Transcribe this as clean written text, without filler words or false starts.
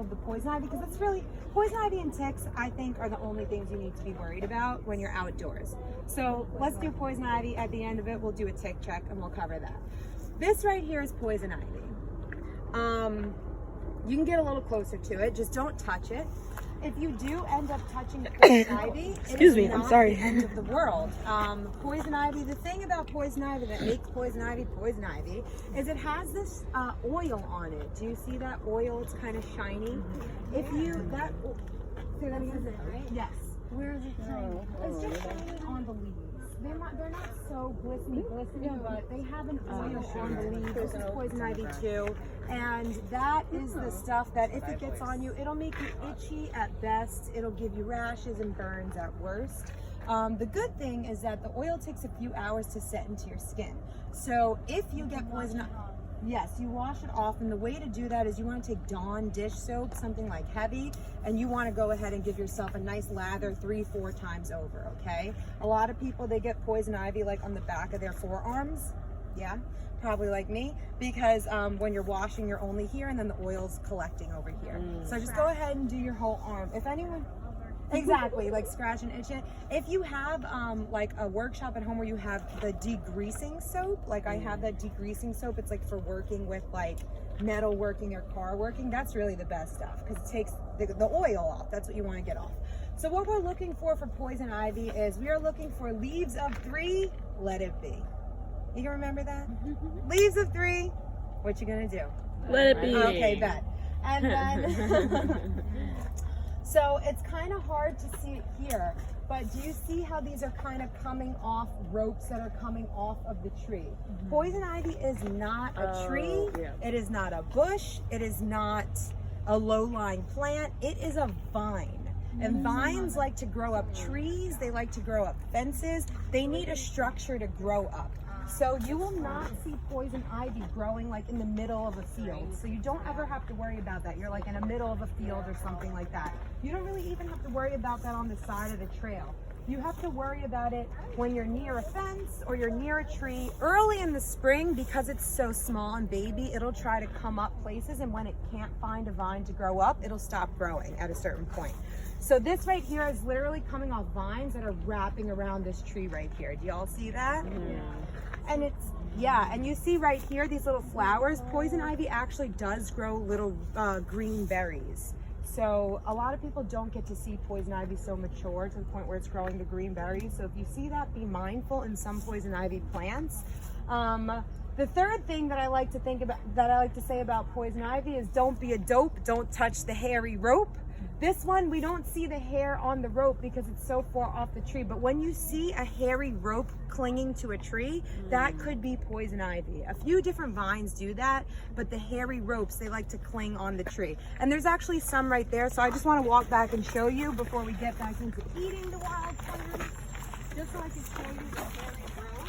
mindful of the poison ivy, because it's really, poison ivy and ticks, I think, are the only things you need to be worried about when you're outdoors. So let's do poison ivy. At the end of it, we'll do a tick check and we'll cover that. This right here is poison ivy. You can get a little closer to it, just don't touch it. If you do end up touching poison ivy, excuse me, I'm sorry. The end of the world. Poison ivy, the thing about poison ivy that makes poison ivy is it has this oil on it. Do you see that oil? It's kind of shiny. If you, say that again, right? Yes. Where is it shiny? It's just shiny on the leaves. They're not so glistening, but they have an oil on the leaves. This is poison ivy too. And that is the stuff that if it gets on you, it'll make you itchy at best. It'll give you rashes and burns at worst. The good thing is that the oil takes a few hours to set into your skin. So if you get poison, yes, you wash it off, and the way to do that is you want to take Dawn dish soap, something like heavy, and you want to go ahead and give yourself a nice lather 3-4 times over, okay? A lot of people, they get poison ivy like on the back of their forearms. Yeah, probably like me, because when you're washing, you're only here, and then the oil's collecting over here. So just go ahead and do your whole arm. If anyone... Exactly, like scratch and itch it. If you have like a workshop at home where you have the degreasing soap, like I have that degreasing soap, it's like for working with like metal working or car working, that's really the best stuff because it takes the oil off. That's what you want to get off. So what we're looking for poison ivy is we are looking for leaves of 3, let it be. You can remember that? Leaves of 3, what you gonna do? Let it be. Okay, bet. And then so it's kind of hard to see it here, but do you see how these are kind of coming off ropes that are coming off of the tree? Poison ivy is not a tree. It is not a bush. It is not a low-lying plant. It is a vine. And vines like to grow up trees. They like to grow up fences. They need a structure to grow up. So you will not see poison ivy growing like in the middle of a field. So you don't ever have to worry about that. You're like in the middle of a field or something like that. You don't really even have to worry about that on the side of the trail. You have to worry about it when you're near a fence or you're near a tree. Early in the spring, because it's so small and baby, it'll try to come up places, and when it can't find a vine to grow up, it'll stop growing at a certain point. So this right here is literally coming off vines that are wrapping around this tree right here. Do y'all see that? And it's, yeah, and you see right here, these little flowers. Poison ivy actually does grow little green berries. So a lot of people don't get to see poison ivy so mature to the point where it's growing the green berries. So if you see that, be mindful in some poison ivy plants. The third thing that I like to say about poison ivy is don't be a dope, don't touch the hairy rope. This one, we don't see the hair on the rope because it's so far off the tree. But when you see a hairy rope clinging to a tree, that could be poison ivy. A few different vines do that, but the hairy ropes, they like to cling on the tree. And there's actually some right there. So I just want to walk back and show you before we get back into eating the wild plants, just so I can show you the hairy rope.